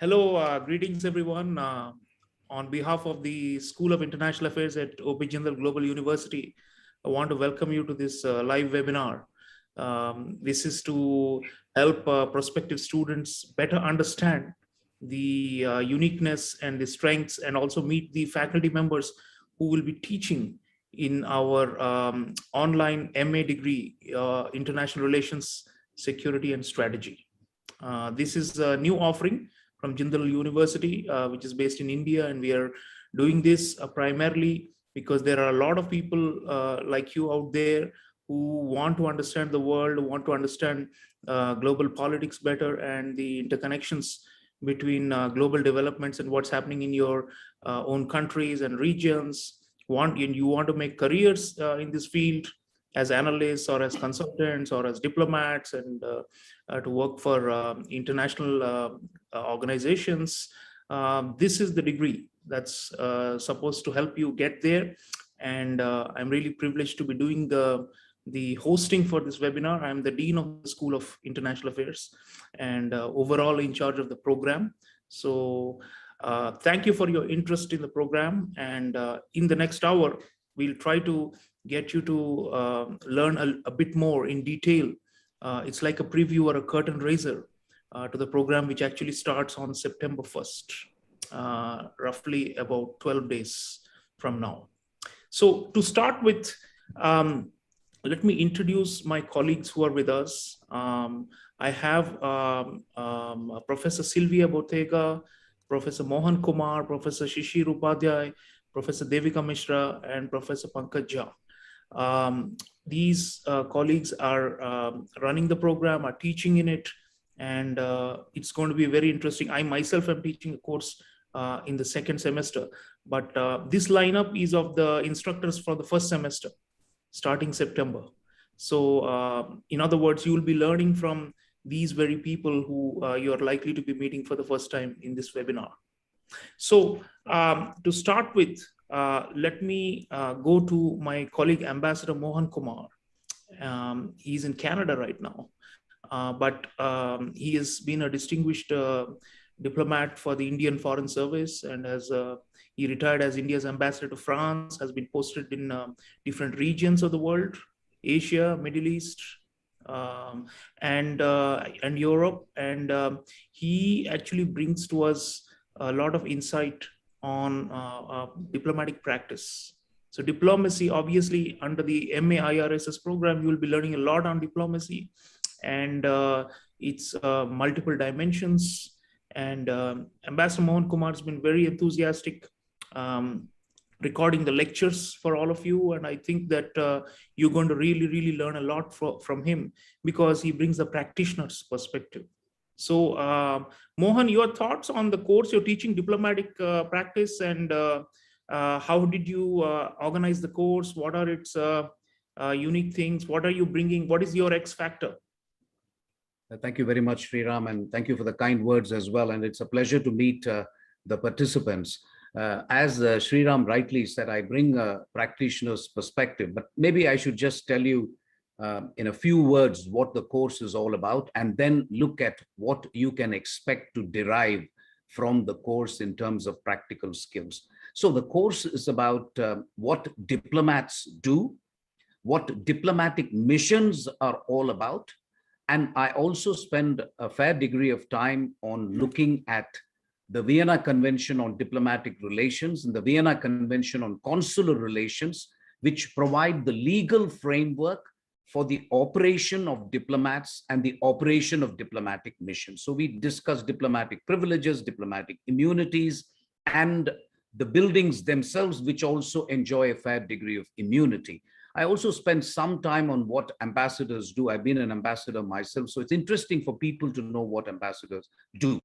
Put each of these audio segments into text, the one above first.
Hello, greetings everyone. On behalf of the School of International Affairs at Jindal Global University, I want to welcome you to this live webinar. This is to help prospective students better understand the uniqueness and the strengths, and also meet the faculty members who will be teaching in our online MA degree, International Relations, Security and Strategy. This is a new offering from Jindal University, which is based in India, and we are doing this primarily because there are a lot of people like you out there who want to understand the world, want to understand global politics better, and the interconnections between global developments and what's happening in your own countries and regions. You want to make careers in this field as analysts or as consultants or as diplomats, and to work for international organizations. This is the degree that's supposed to help you get there. And I'm really privileged to be doing the hosting for this webinar. I'm the Dean of the School of International Affairs and overall in charge of the program. So thank you for your interest in the program. And in the next hour, we'll try to get you to learn a bit more in detail. It's like a preview or a curtain raiser to the program, which actually starts on September 1st, roughly about 12 days from now. So to start with, let me introduce my colleagues who are with us. I have Professor Silvia Bottega, Professor Mohan Kumar, Professor Shishir Upadhyaya, Professor Devika Misra, and Professor Pankaj. These colleagues are running the program, are teaching in it, and it's going to be very interesting. I myself am teaching a course in the second semester, but this lineup is of the instructors for the first semester, starting September. So in other words, you will be learning from these very people who you are likely to be meeting for the first time in this webinar. So to start with, let me go to my colleague, Ambassador Mohan Kumar. He's in Canada right now, but he has been a distinguished diplomat for the Indian Foreign Service, and he retired as India's ambassador to France, has been posted in different regions of the world, Asia, Middle East, and Europe. And he actually brings to us a lot of insight on diplomatic practice. So diplomacy, obviously, under the MAIRSS program, you will be learning a lot on diplomacy and its multiple dimensions. And Ambassador Mohan Kumar has been very enthusiastic recording the lectures for all of you. And I think that you're going to really learn a lot from him, because he brings a practitioner's perspective. So Mohan, your thoughts on the course you're teaching, diplomatic practice, and how did you organize the course? What are its unique things? What are you bringing? What is your X factor? Thank you very much, Sreeram, and thank you for the kind words as well. And it's a pleasure to meet the participants. As Sreeram rightly said, I bring a practitioner's perspective, but maybe I should just tell you in a few words what the course is all about, and then look at what you can expect to derive from the course in terms of practical skills. So the course is about what diplomats do, what diplomatic missions are all about. And I also spend a fair degree of time on looking at the Vienna Convention on Diplomatic Relations and the Vienna Convention on Consular Relations, which provide the legal framework for the operation of diplomats and the operation of diplomatic missions. So we discuss diplomatic privileges, diplomatic immunities, and the buildings themselves, which also enjoy a fair degree of immunity. I also spend some time on what ambassadors do. I've been an ambassador myself, so it's interesting for people to know what ambassadors do.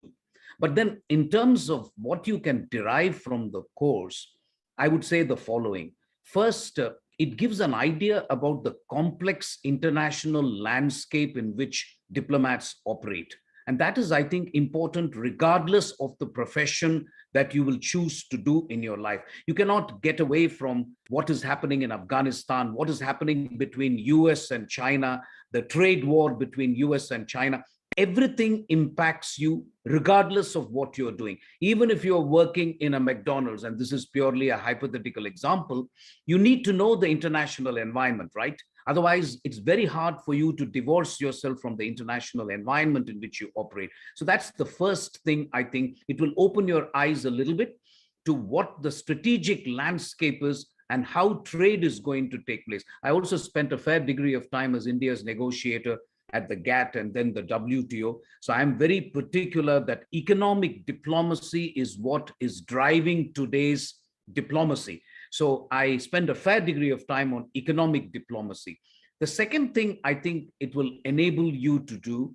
But then in terms of what you can derive from the course, I would say the following. First, it gives an idea about the complex international landscape in which diplomats operate. And that is, I think, important regardless of the profession that you will choose to do in your life. You cannot get away from what is happening in Afghanistan, what is happening between US and China, the trade war between US and China. everything impacts you regardless of what you're doing. Even if you're working in a McDonald's, and this is purely a hypothetical example, you need to know the international environment, right? Otherwise, it's very hard for you to divorce yourself from the international environment in which you operate. So that's the first thing. I think it will open your eyes a little bit to what the strategic landscape is and how trade is going to take place. I also spent a fair degree of time as India's negotiator at the GATT and then the WTO. So I'm very particular that economic diplomacy is what is driving today's diplomacy. So I spend a fair degree of time on economic diplomacy. The second thing I think it will enable you to do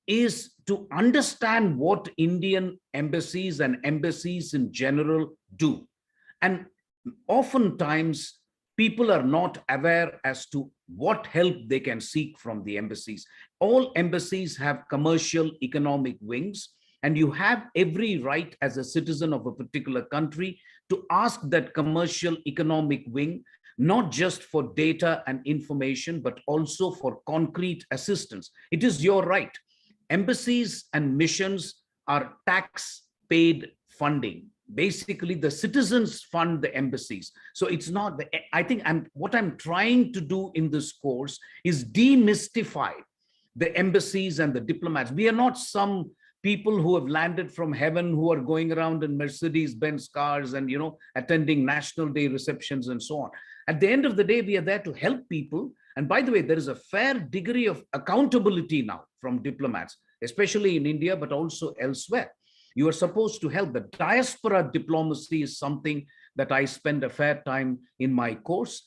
is to understand what Indian embassies and embassies in general do. And oftentimes, people are not aware as to what help they can seek from the embassies. All embassies have commercial economic wings, and you have every right as a citizen of a particular country to ask that commercial economic wing, not just for data and information, but also for concrete assistance. It is your right. Embassies and missions are tax-paid funding. Basically, the citizens fund the embassies. So it's not, I think what I'm trying to do in this course is demystify the embassies and the diplomats. We are not some people who have landed from heaven who are going around in Mercedes-Benz cars and, attending National Day receptions and so on. At the end of the day, we are there to help people. And by the way, there is a fair degree of accountability now from diplomats, especially in India, but also elsewhere. You are supposed to help. The diaspora diplomacy is something that I spend a fair time in my course.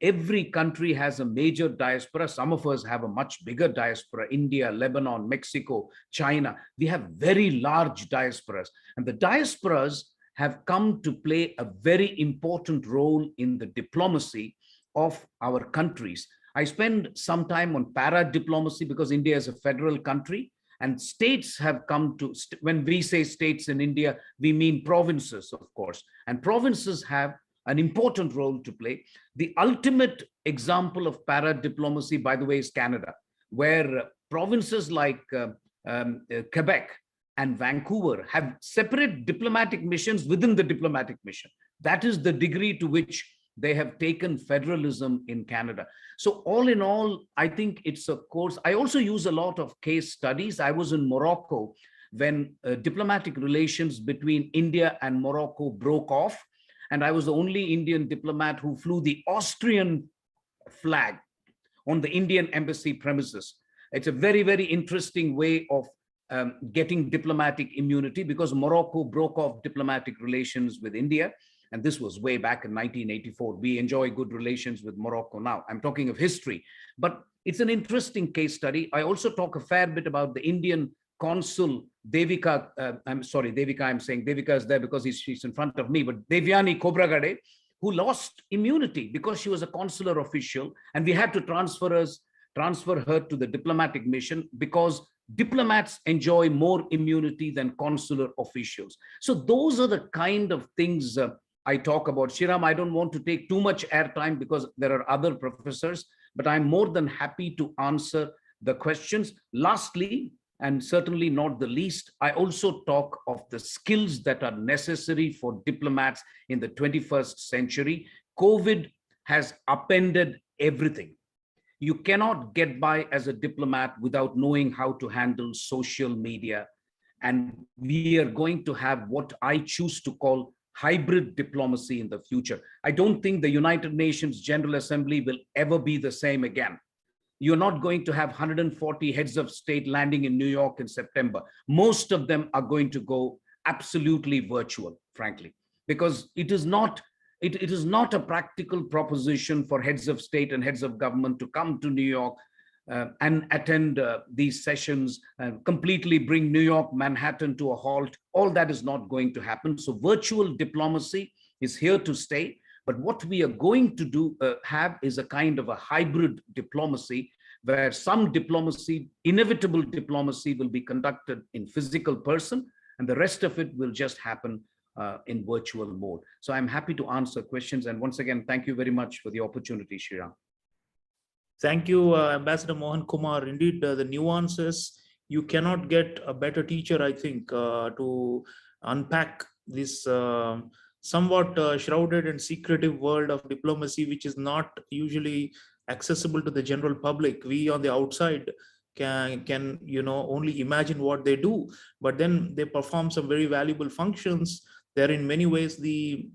Every country has a major diaspora. Some of us have a much bigger diaspora: India, Lebanon, Mexico, China. We have very large diasporas. And the diasporas have come to play a very important role in the diplomacy of our countries. I spend some time on para diplomacy because India is a federal country. And states have come to, when we say states in India, we mean provinces, of course. And provinces have an important role to play. The ultimate example of para-diplomacy, by the way, is Canada, where provinces like Quebec and Vancouver have separate diplomatic missions within the diplomatic mission. That is the degree to which they have taken federalism in Canada. So all in all, I think it's a course. I also use a lot of case studies. I was in Morocco when diplomatic relations between India and Morocco broke off. And I was the only Indian diplomat who flew the Austrian flag on the Indian embassy premises. It's a very, very interesting way of getting diplomatic immunity because Morocco broke off diplomatic relations with India. And this was way back in 1984. We enjoy good relations with Morocco now. I'm talking of history, but it's an interesting case study. I also talk a fair bit about the Indian consul, Devika. I'm sorry, Devika, I'm saying Devika is there because she's in front of me, but Devyani Khobragade, who lost immunity because she was a consular official. And we had to transfer her to the diplomatic mission because diplomats enjoy more immunity than consular officials. So those are the kind of things I talk about. Sreeram, I don't want to take too much airtime because there are other professors, but I'm more than happy to answer the questions. Lastly, and certainly not the least, I also talk of the skills that are necessary for diplomats in the 21st century. COVID has upended everything. You cannot get by as a diplomat without knowing how to handle social media. And we are going to have what I choose to call hybrid diplomacy in the future. I don't think the United Nations General Assembly will ever be the same again. You're not going to have 140 heads of state landing in New York in September. Most of them are going to go absolutely virtual, frankly, because it is not a practical proposition for heads of state and heads of government to come to New York and attend these sessions and completely bring New York, Manhattan to a halt. All that is not going to happen. So virtual diplomacy is here to stay. But what we are going to do have is a kind of a hybrid diplomacy where some diplomacy, inevitable diplomacy, will be conducted in physical person, and the rest of it will just happen in virtual mode. So I'm happy to answer questions. And once again, thank you very much for the opportunity, Sreeram. Thank you, Ambassador Mohan Kumar. Indeed, the nuances you cannot get a better teacher, I think, to unpack this somewhat shrouded and secretive world of diplomacy, which is not usually accessible to the general public. We on the outside can only imagine what they do, but then they perform some very valuable functions. They're in many ways the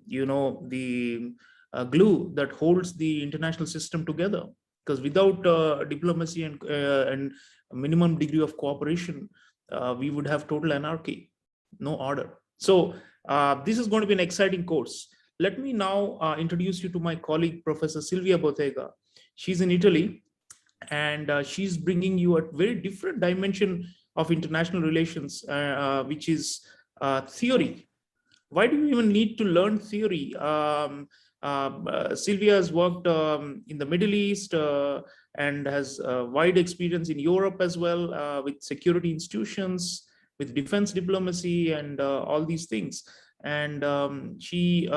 glue that holds the international system together, because without diplomacy and a minimum degree of cooperation, we would have total anarchy, no order. So this is going to be an exciting course. Let me now introduce you to my colleague, Professor Silvia Bottega. She's in Italy, and she's bringing you a very different dimension of international relations, which is theory. Why do you even need to learn theory? Silvia has worked in the Middle East and has wide experience in Europe as well, with security institutions, with defense diplomacy, and all these things. And she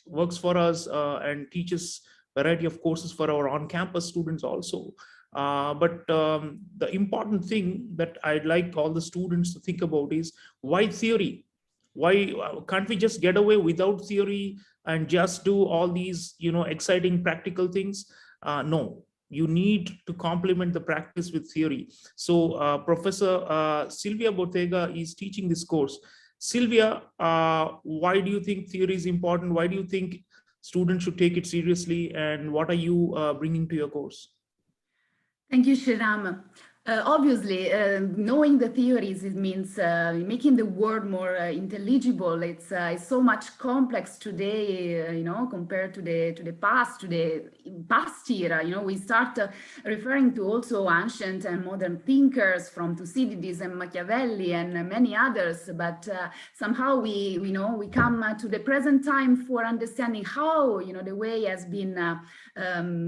works for us and teaches variety of courses for our on-campus students also. But the important thing that I'd like all the students to think about is, why theory? Why can't we just get away without theory and just do all these exciting practical things? No, you need to complement the practice with theory. So Professor Silvia Bottega is teaching this course. Sylvia, why do you think theory is important? Why do you think students should take it seriously, and what are you bringing to your course? Thank you, Sreeram. Obviously, knowing the theories, it means making the word more intelligible. It's so much complex today, compared to the past, to the past era. We start referring to also ancient and modern thinkers from Thucydides and Machiavelli and many others, but somehow we come to the present time for understanding how the way has been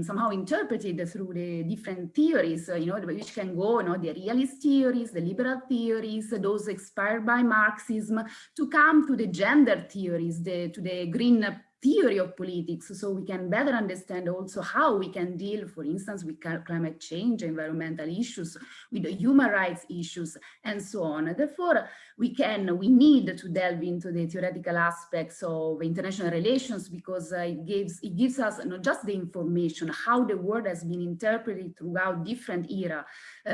somehow interpreted through the different theories, which can go, the realist theories, the liberal theories, those inspired by Marxism, to come to the gender theories, to the green theory of politics, so we can better understand also how we can deal, for instance, with climate change, environmental issues, with the human rights issues, and so on. Therefore, we need to delve into the theoretical aspects of international relations, because it gives us not just the information, how the world has been interpreted throughout different era,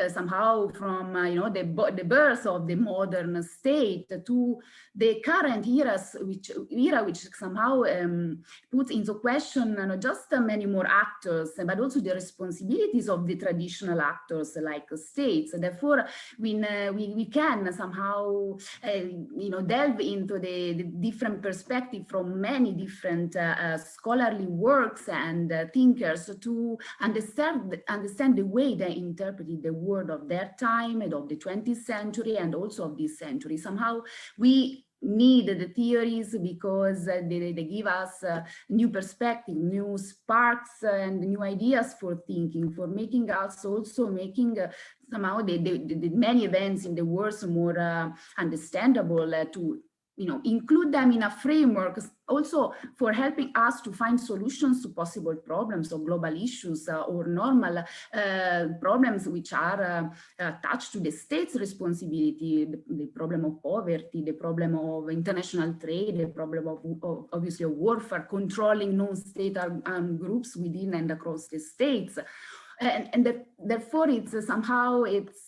somehow from the birth of the modern state to the current era, which somehow puts into question not just many more actors, but also the responsibilities of the traditional actors like states. Therefore, we can somehow delve into the different perspective from many different scholarly works and thinkers to understand the way they interpreted the world of their time and of the 20th century and also of this century. Somehow we need the theories because they give us new perspective, new sparks and new ideas for thinking, for making us also somehow the many events in the world more understandable, to include them in a framework, also for helping us to find solutions to possible problems or global issues or normal problems which are attached to the state's responsibility, the problem of poverty, the problem of international trade, the problem of obviously of warfare, controlling non-state armed groups within and across the states. Therefore, it's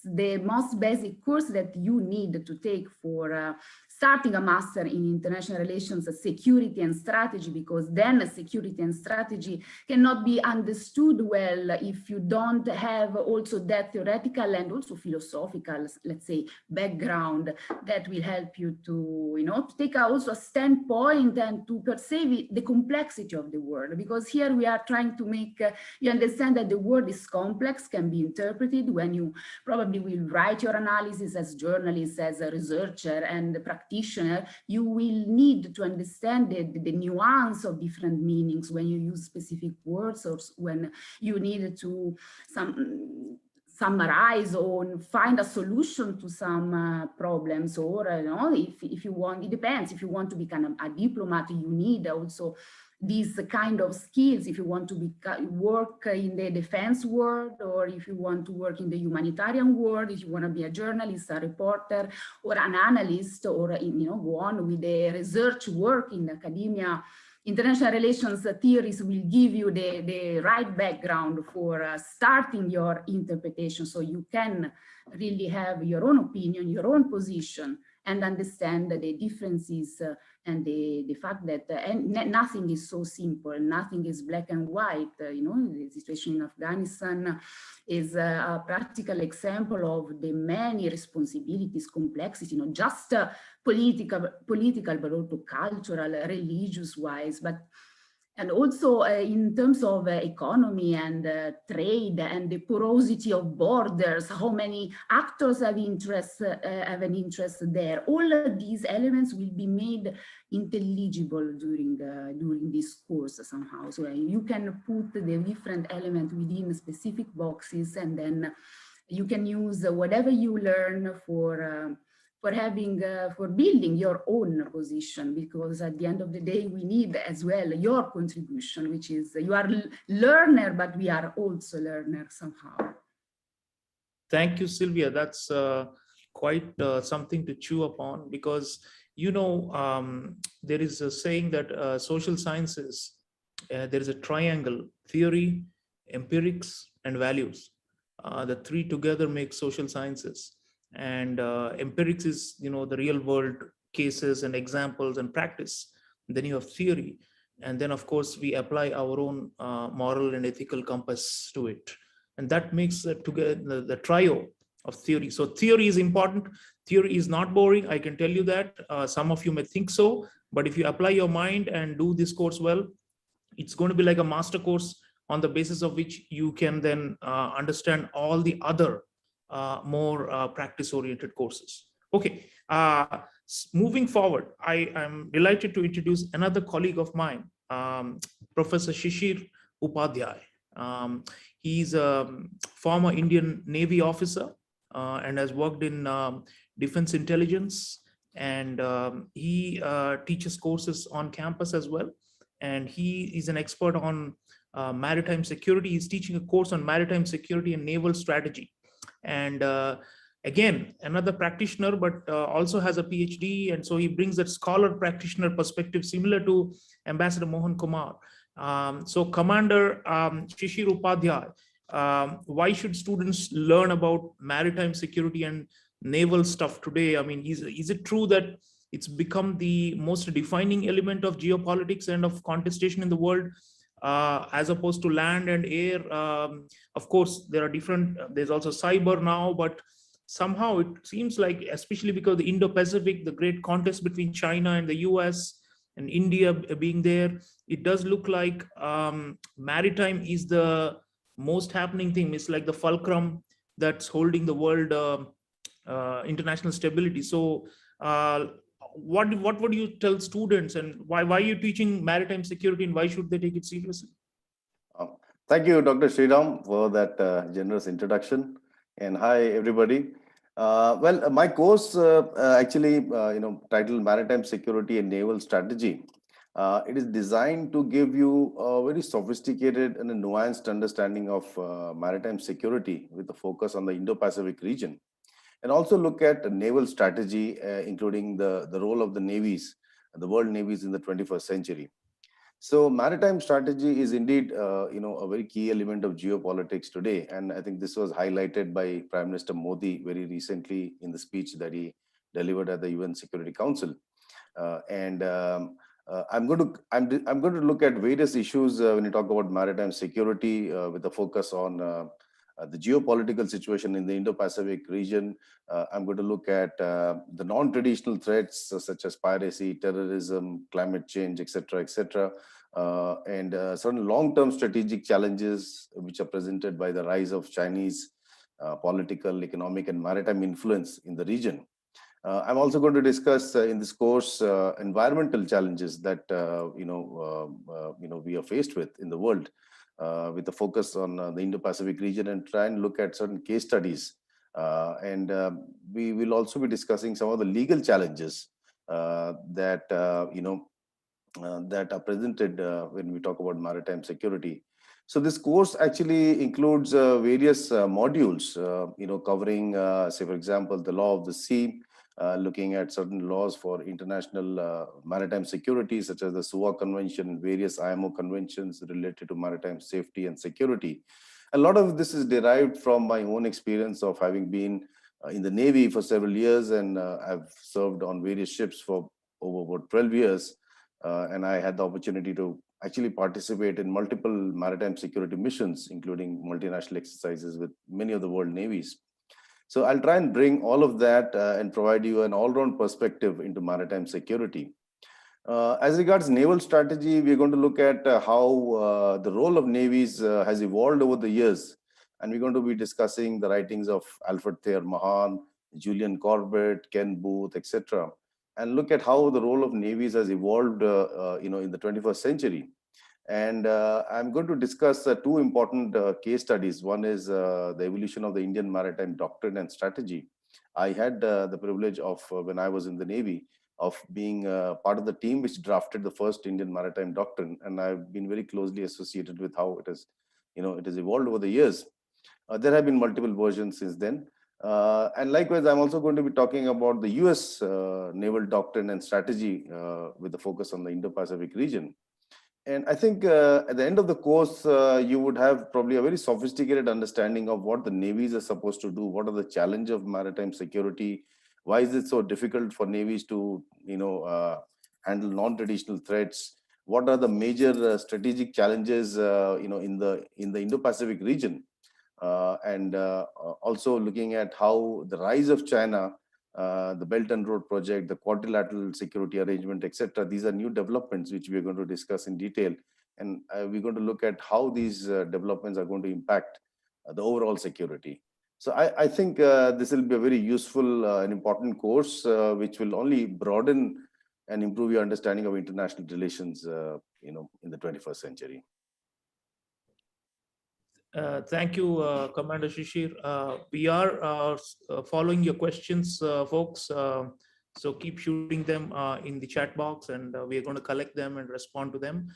the most basic course that you need to take for starting a master in international relations, security and strategy, because then security and strategy cannot be understood well if you don't have also that theoretical and also philosophical, let's say, background that will help you to, to take also a standpoint and to perceive the complexity of the world. Because here we are trying to make you understand that the world is complex, can be interpreted. When you probably will write your analysis as journalist, as a researcher and a practitioner, you will need to understand the nuance of different meanings when you use specific words, or when you need to summarize or find a solution to some problems, or if you want, it depends. If you want to become a diplomat, you need also these kind of skills if you want to work in the defense world, or if you want to work in the humanitarian world, if you want to be a journalist, a reporter, or an analyst, or go on with the research work in academia. International relations theories will give you the right background for starting your interpretation, so you can really have your own opinion, your own position, and understand the differences and the fact that nothing is so simple, nothing is black and white. The situation in Afghanistan is a practical example of the many responsibilities, complexity, not just political, but also cultural, religious-wise, and also in terms of economy and trade and the porosity of borders, how many actors have an interest there. All of these elements will be made intelligible during this course somehow. So you can put the different elements within specific boxes, and then you can use whatever you learn for building your own position, because at the end of the day, we need as well your contribution, which is you are learner, but we are also learners somehow. Thank you, Silvia. That's quite something to chew upon, because, there is a saying that social sciences, there is a triangle: theory, empirics, and values. The three together make social sciences. And empirics is, the real world cases and examples and practice. And then you have theory, and then of course we apply our own moral and ethical compass to it, and that makes together the trio of theory. So theory is important. Theory is not boring, I can tell you that. Some of you may think so, but if you apply your mind and do this course well, it's going to be like a master course on the basis of which you can then understand all the other more practice-oriented courses. Okay, moving forward, I am delighted to introduce another colleague of mine, Professor Shishir Upadhyaya. He's a former Indian Navy officer and has worked in defense intelligence, and he teaches courses on campus as well. And he is an expert on maritime security. He's teaching a course on maritime security and naval strategy. And again, another practitioner, but also has a PhD. And so he brings that scholar practitioner perspective similar to Ambassador Mohan Kumar. So Commander Shishir Upadhyaya, why should students learn about maritime security and naval stuff today? I mean, is it true that it's become the most defining element of geopolitics and of contestation in the world? As opposed to land and air. Of course, there are different, there's also cyber now, but somehow it seems like, especially because the Indo-Pacific, the great contest between China and the US and India being there, it does look like maritime is the most happening thing. It's like the fulcrum that's holding the world international stability. So what would you tell students, and why are you teaching maritime security, and why should they take it seriously? Thank you, Dr. Sreeram, for that generous introduction. And hi, everybody. Well, my course actually, titled Maritime Security and Naval Strategy. It is designed to give you a very sophisticated and a nuanced understanding of maritime security with a focus on the Indo-Pacific region, and also look at naval strategy, including the role of the navies, the world navies in the 21st century. So maritime strategy is indeed, a very key element of geopolitics today. And I think this was highlighted by Prime Minister Modi very recently in the speech that he delivered at the UN Security Council. I'm going to look at various issues when you talk about maritime security, with a focus on the geopolitical situation in the Indo-Pacific region. I'm going to look at the non-traditional threats such as piracy, terrorism, climate change, etc., and certain long-term strategic challenges which are presented by the rise of Chinese political, economic, and maritime influence in the region. I'm also going to discuss in this course environmental challenges that we are faced with in the world, with a focus on the Indo-Pacific region, and try and look at certain case studies. We will also be discussing some of the legal challenges that that are presented when we talk about maritime security. So this course actually includes various modules, covering, say, for example, the law of the sea, looking at certain laws for international maritime security, such as the SUA Convention, various IMO conventions related to maritime safety and security. A lot of this is derived from my own experience of having been in the Navy for several years, and I've served on various ships for over about 12 years. And I had the opportunity to actually participate in multiple maritime security missions, including multinational exercises with many of the world navies. So I'll try and bring all of that and provide you an all-round perspective into maritime security. As regards naval strategy, we're going to look at how the role of navies has evolved over the years. And we're going to be discussing the writings of Alfred Thayer Mohan, Julian Corbett, Ken Booth, etc., and look at how the role of navies has evolved in the 21st century. And I'm going to discuss two important case studies. One is the evolution of the Indian maritime doctrine and strategy. I had the privilege of, when I was in the Navy, of being part of the team which drafted the first Indian maritime doctrine, and I've been very closely associated with how it has evolved over the years. There have been multiple versions since then. And likewise, I'm also going to be talking about the US naval doctrine and strategy with the focus on the Indo-Pacific region. And I think at the end of the course, you would have probably a very sophisticated understanding of what the navies are supposed to do, what are the challenges of maritime security, why is it so difficult for navies to handle non-traditional threats, what are the major strategic challenges in the Indo-Pacific region. And also looking at how the rise of China, the Belt and Road Project, the quadrilateral security arrangement, etc. These are new developments which we are going to discuss in detail. And we're going to look at how these developments are going to impact the overall security. So I think this will be a very useful and important course, which will only broaden and improve your understanding of international relations, in the 21st century. Thank you, Commander Shishir. We are following your questions, folks. So keep shooting them in the chat box, and we are going to collect them and respond to them.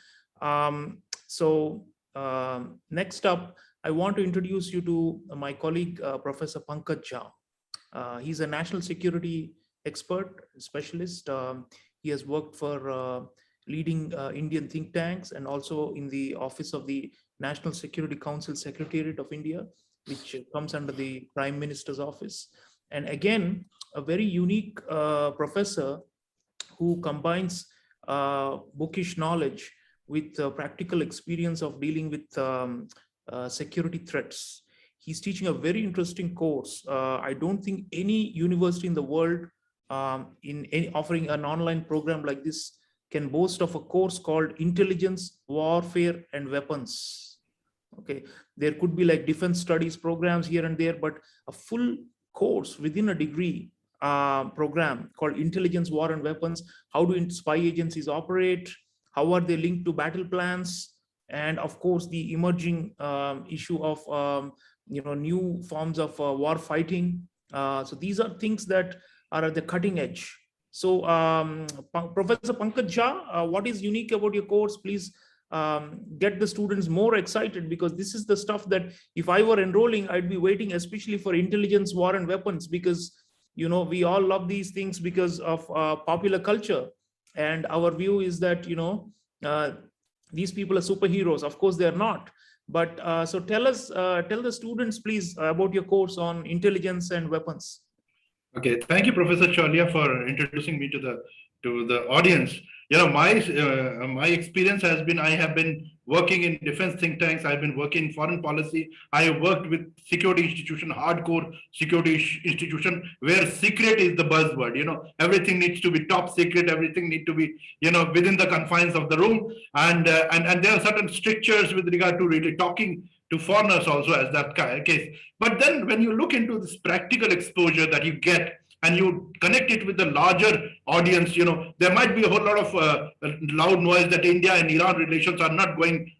Next up, I want to introduce you to my colleague, Professor Pankaj. He's a national security expert, specialist. He has worked for leading Indian think tanks and also in the office of the National Security Council Secretariat of India, which comes under the Prime Minister's office. And again, a very unique professor who combines bookish knowledge with practical experience of dealing with security threats. He's teaching a very interesting course. I don't think any university in the world offering an online program like this can boast of a course called Intelligence, Warfare, and Weapons. Okay, there could be like defense studies programs here and there, but a full course within a degree program called Intelligence, War, and Weapons. How do spy agencies operate? How are they linked to battle plans? And of course, the emerging issue of new forms of war fighting. So these are things that are at the cutting edge. So Professor Pankaj, what is unique about your course? Please get the students more excited, because this is the stuff that if I were enrolling, I'd be waiting especially for Intelligence, War, and Weapons, because we all love these things because of popular culture, and our view is that these people are superheroes. Of course they're not, but so tell the students please about your course on Intelligence and Weapons. Okay, thank you, Professor Chaulia, for introducing me to the audience. My experience has been, I have been working in defense think tanks. I've been working in foreign policy. I have worked with security institution, hardcore security institution, where secret is the buzzword. Everything needs to be top secret. Everything needs to be, within the confines of the room. And there are certain strictures with regard to really talking to foreigners also, as that case. But then when you look into this practical exposure that you get, and you connect it with the larger audience, there might be a whole lot of loud noise that India and Iran relations are not going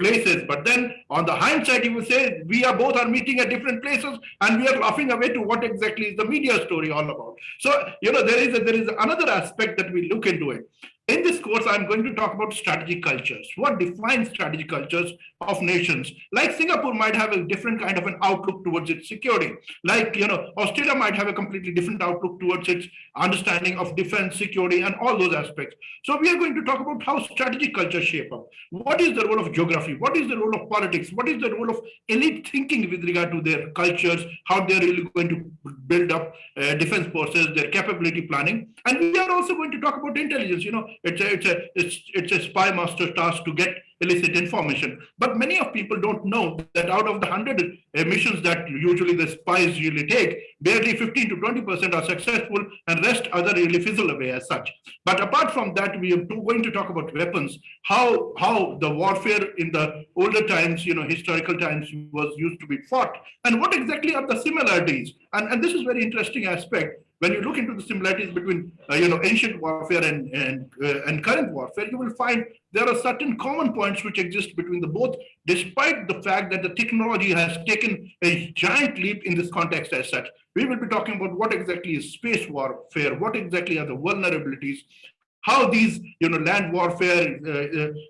places. But then on the hindsight, you will say, we are both meeting at different places, and we are laughing away to what exactly is the media story all about. So, there is another aspect that we look into it. In this course, I'm going to talk about strategic cultures. What defines strategic cultures of nations? Like Singapore might have a different kind of an outlook towards its security. Like, Australia might have a completely different outlook towards its understanding of defense, security, and all those aspects. So we are going to talk about how strategic cultures shape up. What is the role of geography? What is the role of politics? What is the role of elite thinking with regard to their cultures? How they're really going to build up defense forces, their capability planning. And we are also going to talk about intelligence. It's a spy master's task to get illicit information. But many of people don't know that out of the 100 missions that usually the spies really take, barely 15 to 20% are successful, and rest other really fizzle away as such. But apart from that, we are going to talk about weapons, how the warfare in the older times, historical times, was used to be fought, and what exactly are the similarities. And this is very interesting aspect. When you look into the similarities between ancient warfare and current warfare, you will find there are certain common points which exist between the both, despite the fact that the technology has taken a giant leap in this context as such. We will be talking about what exactly is space warfare, what exactly are the vulnerabilities, how these land warfare,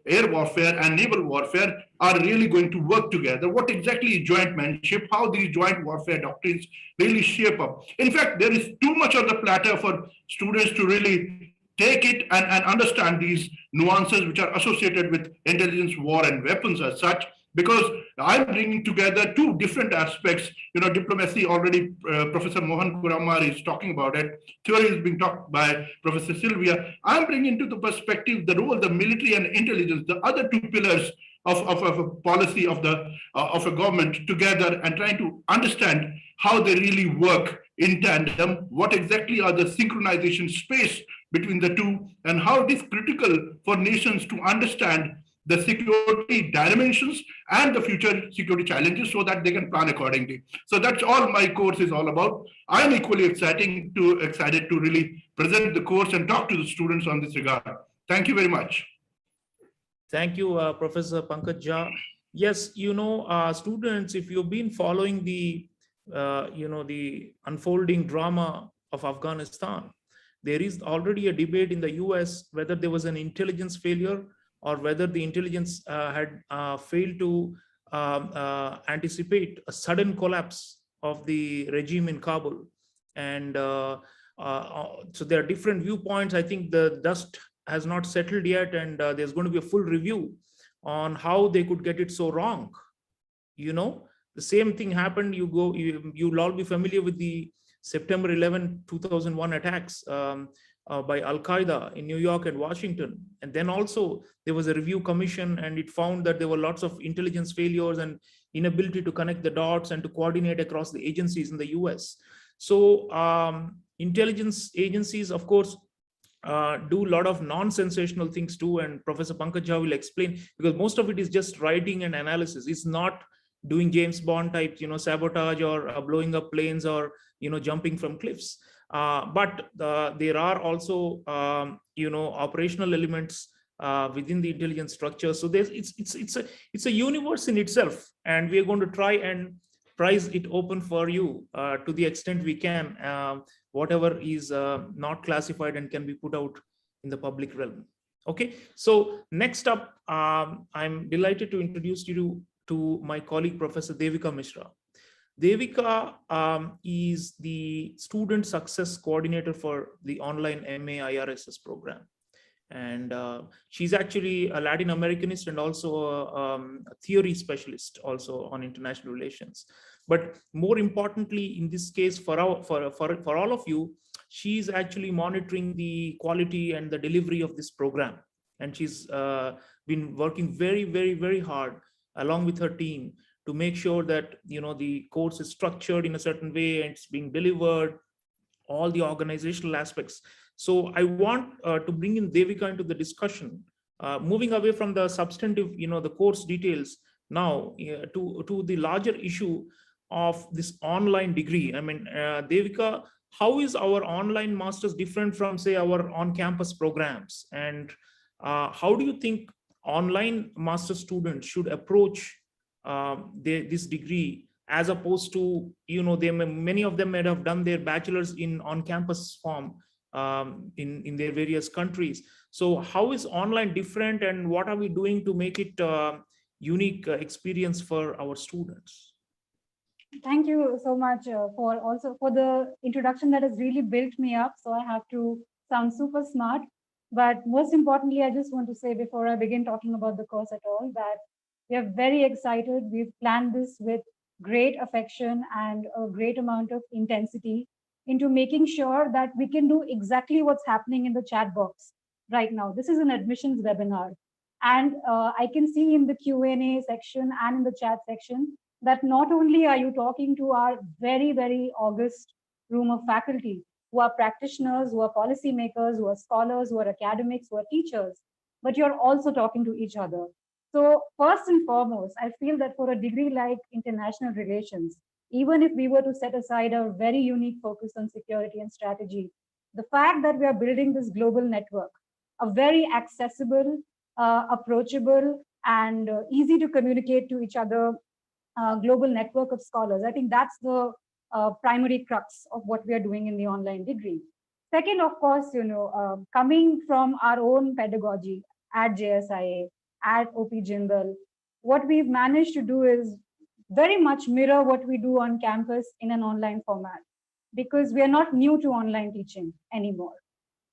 air warfare, and naval warfare are really going to work together, what exactly is jointmanship, how these joint warfare doctrines really shape up. In fact, there is too much of the platter for students to really take it and understand these nuances which are associated with intelligence, war, and weapons as such, because I'm bringing together two different aspects. Diplomacy already, Professor Mohan is talking about it. Theory is being talked by Professor Silvia. I'm bringing into the perspective the role, the military and intelligence, the other two pillars of a policy of a government together, and trying to understand how they really work in tandem, what exactly are the synchronization space between the two, and how it is critical for nations to understand the security dimensions and the future security challenges so that they can plan accordingly. So that's all my course is all about. I'm equally excited to really present the course and talk to the students on this regard. Thank you very much. Thank you, Professor Pankaj. Yes, students, if you've been following the unfolding drama of Afghanistan, there is already a debate in the US whether there was an intelligence failure or whether the intelligence had failed to anticipate a sudden collapse of the regime in Kabul. And so there are different viewpoints. I think the dust has not settled yet, and there's going to be a full review on how they could get it so wrong. The same thing happened. You'll all be familiar with the September 11, 2001 attacks by Al-Qaeda in New York and Washington. And then also there was a review commission, and it found that there were lots of intelligence failures and inability to connect the dots and to coordinate across the agencies in the US. So intelligence agencies, of course, do a lot of non-sensational things too. And Professor Pankaj will explain, because most of it is just writing and analysis. It's not doing James Bond type, sabotage or blowing up planes or, jumping from cliffs. But there are also, operational elements within the intelligence structure. So it's a universe in itself, and we are going to try and prize it open for you to the extent we can, whatever is not classified and can be put out in the public realm. Okay, so next up, I'm delighted to introduce you to my colleague, Professor Devika Misra. Devika is the Student Success Coordinator for the online MA IRSS program. And she's actually a Latin Americanist and also a theory specialist also on international relations. But more importantly, in this case, for all of you, she's actually monitoring the quality and the delivery of this program. And she's been working very, very, very hard along with her team to make sure that the course is structured in a certain way and it's being delivered, all the organizational aspects. So I want to bring in Devika into the discussion, moving away from the substantive, the course details now to the larger issue of this online degree. I mean, Devika, how is our online master's different from, say, our on-campus programs? And how do you think online master students should approach this degree, as opposed to, many of them might have done their bachelor's in on-campus form, in their various countries. So how is online different, and what are we doing to make it unique experience for our students? Thank you so much for the introduction that has really built me up. So I have to sound super smart. But most importantly, I just want to say before I begin talking about the course at all, that we are very excited. We've planned this with great affection and a great amount of intensity into making sure that we can do exactly what's happening in the chat box right now. This is an admissions webinar. And I can see in the Q&A section and in the chat section that not only are you talking to our very, very august room of faculty, who are practitioners, who are policymakers, who are scholars, who are academics, who are teachers, but you're also talking to each other. So first and foremost, I feel that for a degree like international relations, even if we were to set aside a very unique focus on security and strategy, the fact that we are building this global network, a very accessible, approachable, and easy to communicate to each other global network of scholars. I think that's the primary crux of what we are doing in the online degree. Second, of course, coming from our own pedagogy at JSIA, at OP Jindal, what we've managed to do is very much mirror what we do on campus in an online format, because we are not new to online teaching anymore.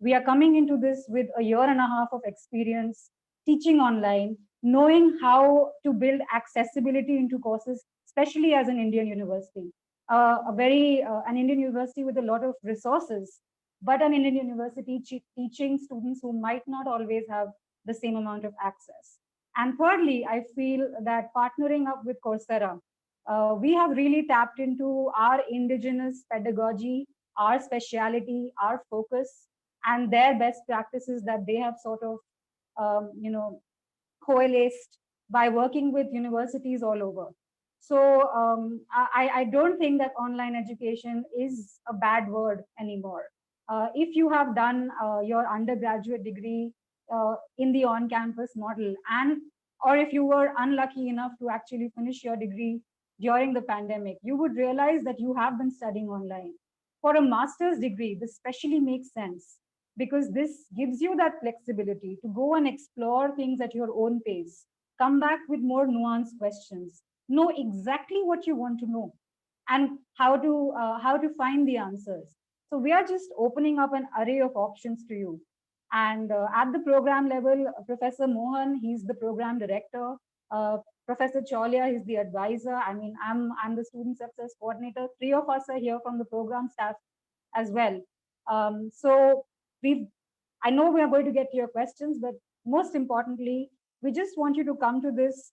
We are coming into this with a year and a half of experience teaching online, knowing how to build accessibility into courses, especially as an Indian university. An Indian university with a lot of resources, but an Indian university teaching students who might not always have the same amount of access. And thirdly, I feel that partnering up with Coursera, we have really tapped into our indigenous pedagogy, our speciality, our focus, and their best practices that they have sort of, coalesced by working with universities all over. So I don't think that online education is a bad word anymore. If you have done your undergraduate degree in the on-campus model, or if you were unlucky enough to actually finish your degree during the pandemic, you would realize that you have been studying online. For a master's degree, this especially makes sense, because this gives you that flexibility to go and explore things at your own pace, come back with more nuanced questions, know exactly what you want to know, and how to find the answers. So we are just opening up an array of options to you. And at the program level, Professor Mohan, he's the program director. Professor Chaulia is the advisor. I mean, I'm the student success coordinator. Three of us are here from the program staff as well. So I know we are going to get to your questions, but most importantly, we just want you to come to this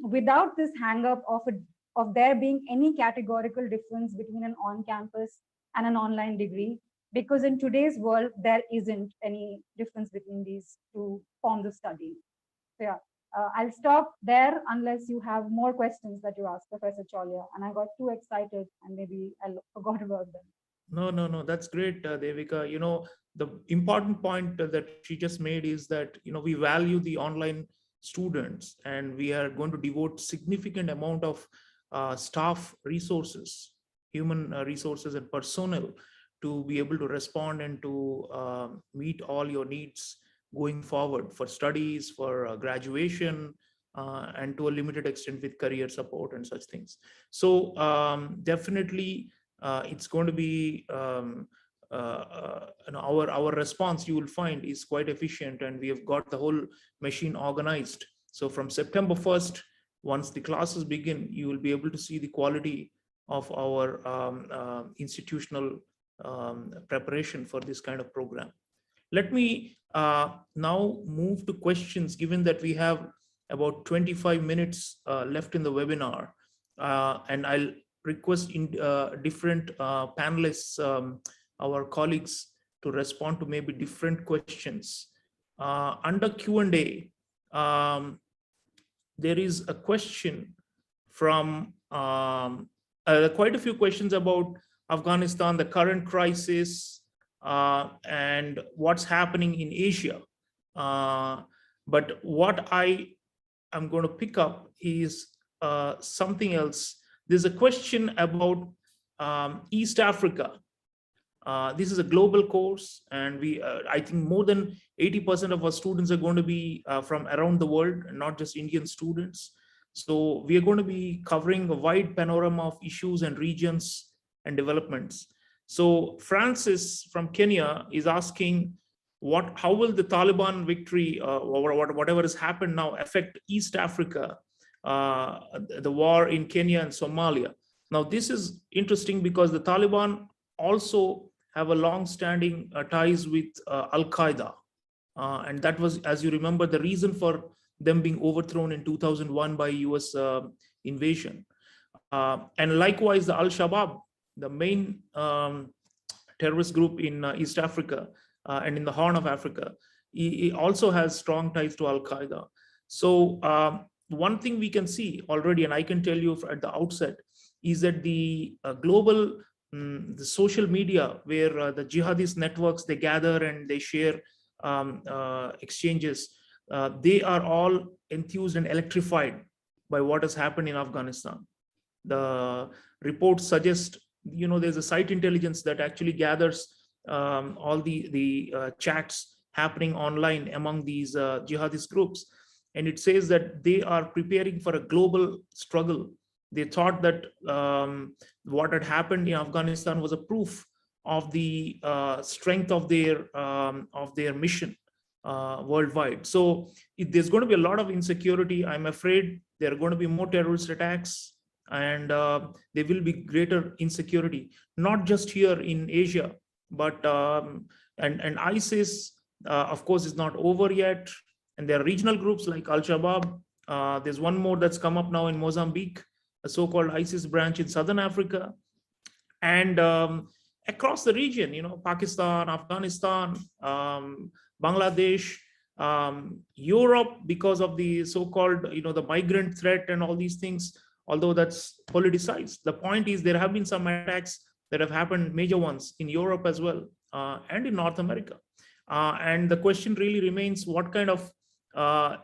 without this hang up of there being any categorical difference between an on-campus and an online degree, because in today's world, there isn't any difference between these two forms of study. So yeah, I'll stop there unless you have more questions that you ask, Professor Chaulia, and I got too excited and maybe I forgot about them. No, that's great, Devika. The important point that she just made is that, we value the online students, and we are going to devote significant amount of staff resources, human resources and personnel to be able to respond and to meet all your needs going forward for studies, for graduation, and to a limited extent with career support and such things. So definitely it's going to be our response, you will find, is quite efficient, and we have got the whole machine organized. So from September 1st, once the classes begin, you will be able to see the quality of our institutional preparation for this kind of program. Let me now move to questions, given that we have about 25 minutes left in the webinar, and I'll request in different panelists, our colleagues, to respond to maybe different questions. Under Q&A, there is a question from quite a few questions about Afghanistan, the current crisis, and what's happening in Asia. But what I am going to pick up is something else. There's a question about East Africa. This is a global course, and I think more than 80% of our students are going to be from around the world, not just Indian students. So we are going to be covering a wide panorama of issues and regions and developments. So Francis from Kenya is asking, how will the Taliban victory or whatever has happened now affect East Africa, the war in Kenya and Somalia? Now, this is interesting because the Taliban also have a long-standing ties with Al-Qaeda. And that was, as you remember, the reason for them being overthrown in 2001 by US invasion. And likewise, the Al-Shabaab, the main terrorist group in East Africa and in the Horn of Africa, it also has strong ties to Al-Qaeda. So one thing we can see already, and I can tell you at the outset, is that the global the social media, where the jihadist networks, they gather and they share exchanges, they are all enthused and electrified by what has happened in Afghanistan. The reports suggest, there's a site intelligence that actually gathers all the chats happening online among these jihadist groups, and it says that they are preparing for a global struggle. They thought that what had happened in Afghanistan was a proof of the strength of their mission worldwide. So there's going to be a lot of insecurity. I'm afraid there are going to be more terrorist attacks, and there will be greater insecurity, not just here in Asia, but and ISIS, of course, is not over yet. And there are regional groups like Al-Shabaab. There's one more that's come up now in Mozambique, a so-called ISIS branch in Southern Africa, and across the region, Pakistan, Afghanistan, Bangladesh, Europe, because of the so-called, the migrant threat and all these things, although that's politicized. The point is there have been some attacks that have happened, major ones in Europe as well, and in North America. And the question really remains, what kind of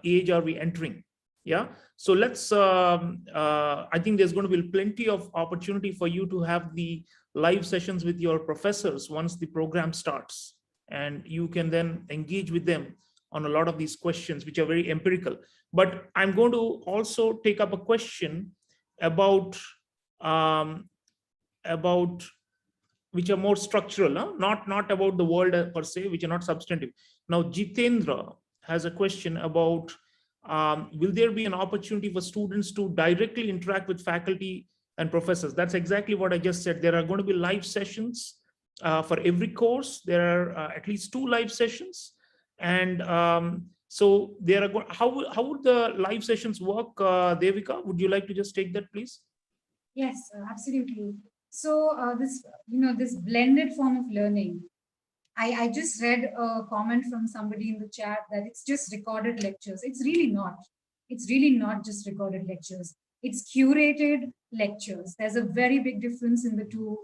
age are we entering? Yeah. So let's, I think there's going to be plenty of opportunity for you to have the live sessions with your professors once the program starts. And you can then engage with them on a lot of these questions, which are very empirical. But I'm going to also take up a question about which are more structural, not about the world per se, which are not substantive. Now, Jitendra has a question about, will there be an opportunity for students to directly interact with faculty and professors? That's exactly what I just said. There are going to be live sessions for every course. There are at least 2 live sessions. And so there are, how would the live sessions work? Devika, would you like to just take that, please? Yes, absolutely. So this blended form of learning, I just read a comment from somebody in the chat that it's just recorded lectures. It's really not. It's really not just recorded lectures. It's curated lectures. There's a very big difference in the two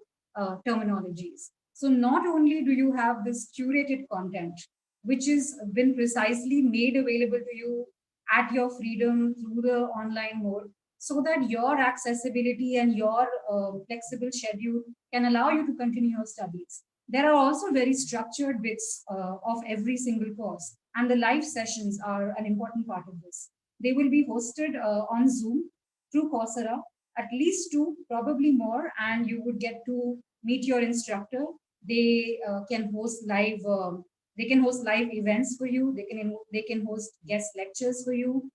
terminologies. So not only do you have this curated content, which has been precisely made available to you at your freedom through the online mode, so that your accessibility and your flexible schedule can allow you to continue your studies. There are also very structured bits of every single course, and the live sessions are an important part of this. They will be hosted on Zoom through Coursera, at least 2, probably more, and you would get to meet your instructor. They can host live. They can host live events for you. They can host guest lectures for you.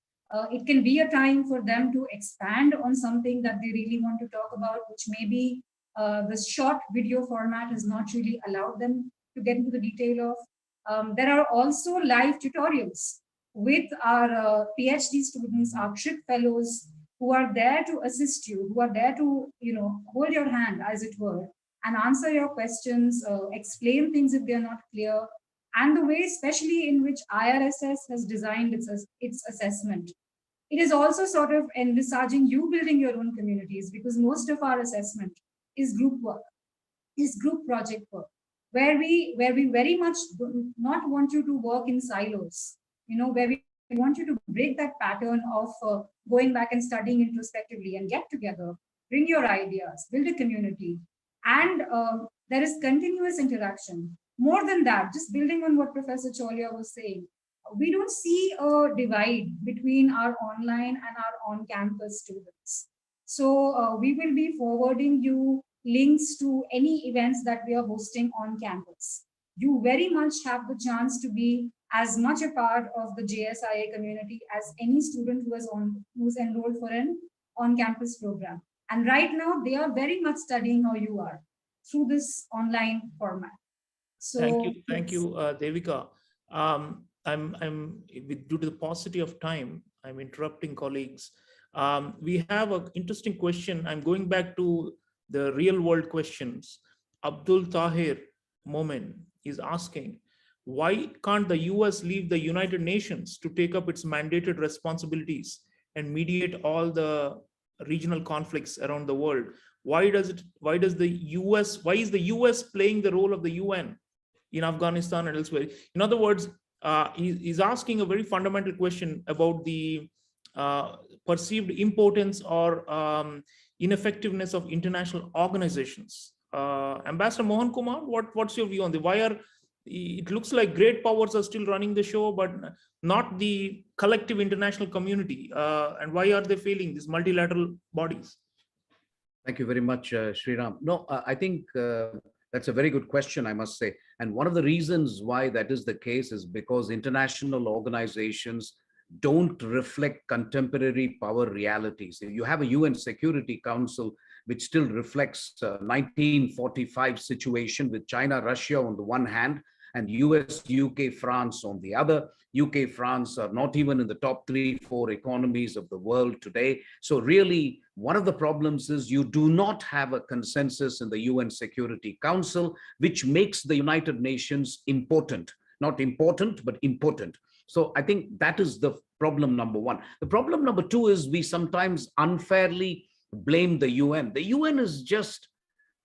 It can be a time for them to expand on something that they really want to talk about, which maybe the short video format has not really allowed them to get into the detail of. There are also live tutorials with our PhD students, our TRIP fellows, who are there to assist you, who are there to hold your hand, as it were, and answer your questions, explain things if they're not clear, and the way, especially in which IRSS has designed its assessment. It is also sort of envisaging you building your own communities, because most of our assessment is group work, is group project work, where we very much do not want you to work in silos, where we want you to break that pattern of going back and studying introspectively and get together, bring your ideas, build a community, and There is continuous interaction. More than that, just building on what Professor Chaulia was saying, we don't see a divide between our online and our on-campus students. So we will be forwarding you links to any events that we are hosting on campus. You very much have the chance to be as much a part of the JSIA community as any student who's enrolled for an on-campus program. And right now, they are very much studying how you are through this online format. So thank you, Devika. Due to the paucity of time, I'm interrupting colleagues. We have an interesting question. I'm going back to the real world questions. Abdul Tahir Momin is asking, why can't the US leave the United Nations to take up its mandated responsibilities and mediate all the regional conflicts around the world? Why is the US playing the role of the UN in Afghanistan and elsewhere? In other words, he's asking a very fundamental question about the perceived importance or ineffectiveness of international organizations. Ambassador Mohan Kumar, what's your view on it looks like great powers are still running the show, but not the collective international community. And why are they failing, these multilateral bodies? Thank you very much, Sreeram. No, I think that's a very good question, I must say. And one of the reasons why that is the case is because international organizations don't reflect contemporary power realities. You have a UN Security Council which still reflects 1945 situation with China, Russia on the one hand, and US, UK, France on the other. UK, France are not even in the top 3-4 economies of the world today. So really, one of the problems is you do not have a consensus in the UN Security Council, which makes the United Nations important. Not important, but important. So I think that is the problem number one. The problem number two is we sometimes unfairly blame the UN. The UN is just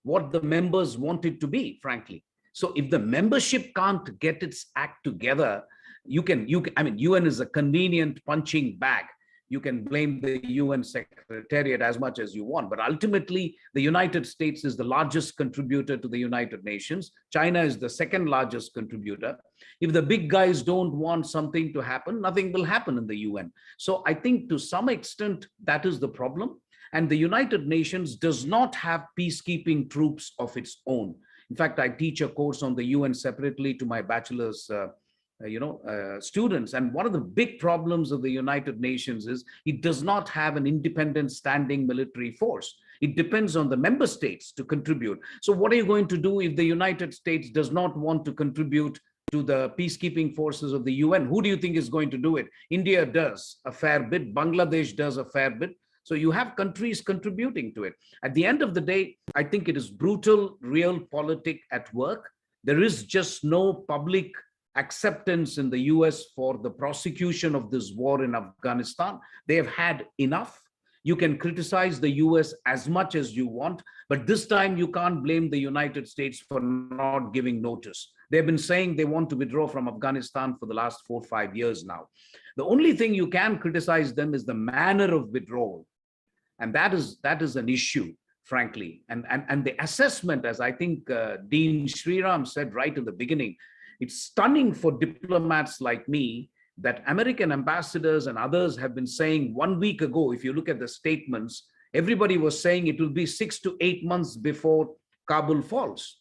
what the members want it to be, frankly. So if the membership can't get its act together, UN is a convenient punching bag. You can blame the UN Secretariat as much as you want, but ultimately the United States is the largest contributor to the United Nations. China is the second largest contributor. If the big guys don't want something to happen, nothing will happen in the UN. So I think to some extent that is the problem. And the United Nations does not have peacekeeping troops of its own. In fact, I teach a course on the UN separately to my bachelor's students. And one of the big problems of the United Nations is it does not have an independent standing military force. It depends on the member states to contribute. So what are you going to do if the United States does not want to contribute to the peacekeeping forces of the UN? Who do you think is going to do it? India does a fair bit. Bangladesh does a fair bit. So you have countries contributing to it. At the end of the day, I think it is brutal realpolitik at work. There is just no public acceptance in the US for the prosecution of this war in Afghanistan. They have had enough. You can criticize the US as much as you want, but this time you can't blame the United States for not giving notice. They've been saying they want to withdraw from Afghanistan for the last 4 or 5 years now. The only thing you can criticize them is the manner of withdrawal. And that is an issue, frankly. And the assessment, as I think Dean Sreeram said right in the beginning, it's stunning for diplomats like me that American ambassadors and others have been saying 1 week ago, if you look at the statements, everybody was saying it will be 6 to 8 months before Kabul falls.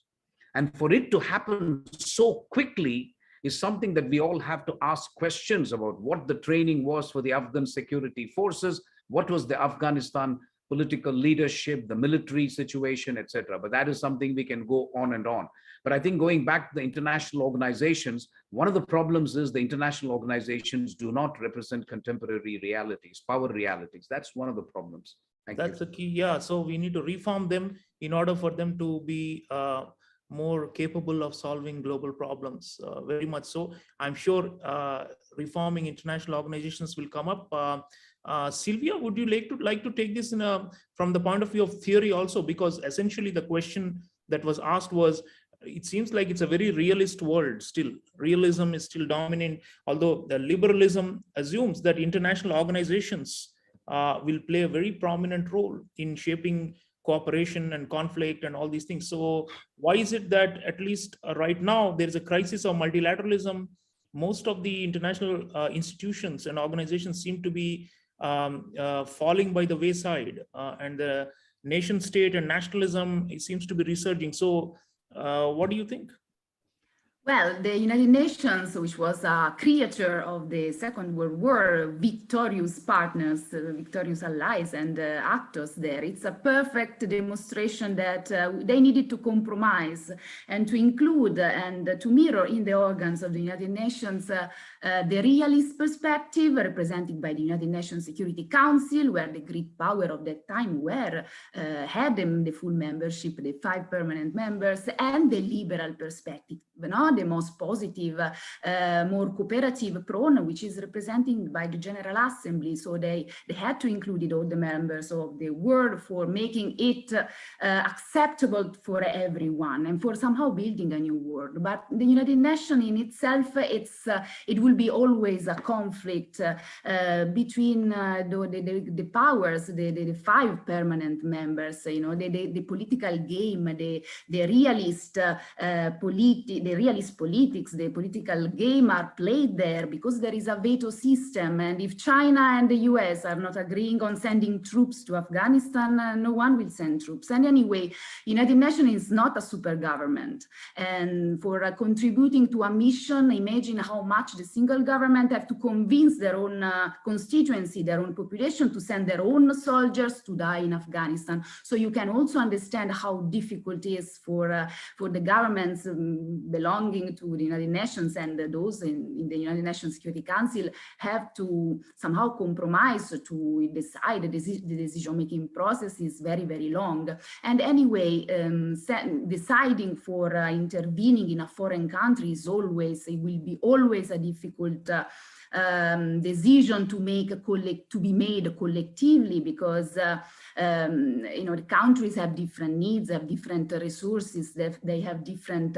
And for it to happen so quickly is something that we all have to ask questions about. What the training was for the Afghan security forces, what was the Afghanistan political leadership, the military situation, etc. But that is something we can go on and on. But I think going back to the international organizations, one of the problems is the international organizations do not represent contemporary realities, power realities. That's one of the problems. That's the key. Yeah. So we need to reform them in order for them to be more capable of solving global problems. Very much so. I'm sure reforming international organizations will come up. Silvia, would you like to take this from the point of view of theory also? Because essentially the question that was asked was, it seems like it's a very realist world still. Realism is still dominant, although the liberalism assumes that international organizations will play a very prominent role in shaping cooperation and conflict and all these things. So why is it that at least right now there's a crisis of multilateralism? Most of the international institutions and organizations seem to be falling by the wayside, and the nation state and nationalism, it seems to be resurging. So what do you think? Well, the United Nations, which was a creature of the Second World War, victorious partners, victorious allies and actors there, it's a perfect demonstration that they needed to compromise and to include and to mirror in the organs of the United Nations the realist perspective represented by the United Nations Security Council, where the great power of that time had the full membership, the 5 permanent members, and the liberal perspective, the most positive, more cooperative prone, which is represented by the General Assembly. So they had to include all the members of the world for making it acceptable for everyone and for somehow building a new world. But the United Nations in itself, it will be always a conflict between the powers, the 5 permanent members, the political game, the realist politics, the political game are played there because there is a veto system. And if China and the US are not agreeing on sending troops to Afghanistan, no one will send troops. And anyway, United Nations is not a super government. And for contributing to a mission, imagine how much the single government have to convince their own constituency, their own population to send their own soldiers to die in Afghanistan. So you can also understand how difficult it is for the governments belonging to the United Nations and those in the United Nations Security Council have to somehow compromise to decide. The decision-making process is very, very long. And anyway, deciding for intervening in a foreign country is always, it will be always a difficult decision to be made collectively, because the countries have different needs, have different resources, they have different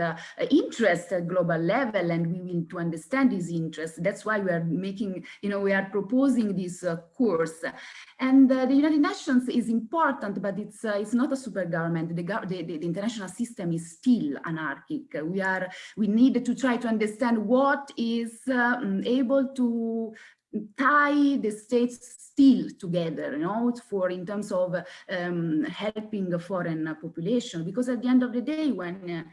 interests at global level, and we need to understand these interests. That's why we are making, we are proposing this course. And the United Nations is important, but it's not a super government. The international system is still anarchic. We need to try to understand what is able to tie the states still together, in terms of helping a foreign population. Because at the end of the day, when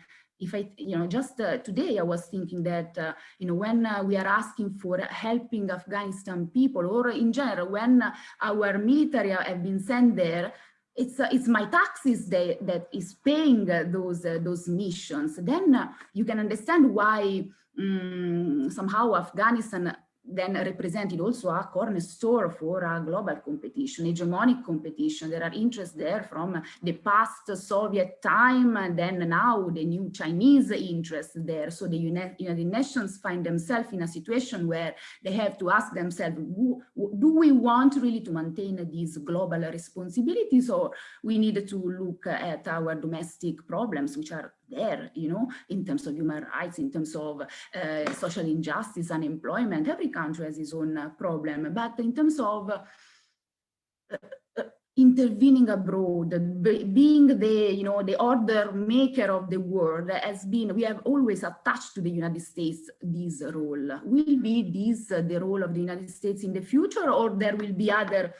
just today I was thinking that, when we are asking for helping Afghanistan people, or in general, when our military have been sent there, it's my taxes that is paying those missions. Then you can understand why somehow Afghanistan then represented also a corner store for a global competition, hegemonic competition. There are interests there from the past Soviet time, and then now the new Chinese interests there. So the United Nations find themselves in a situation where they have to ask themselves, do we want really to maintain these global responsibilities, or we need to look at our domestic problems, which are there, in terms of human rights, in terms of social injustice, unemployment. Every country has its own problem. But in terms of intervening abroad, being the order maker of the world, we have always attached to the United States this role. Will be this the role of the United States in the future, or there will be other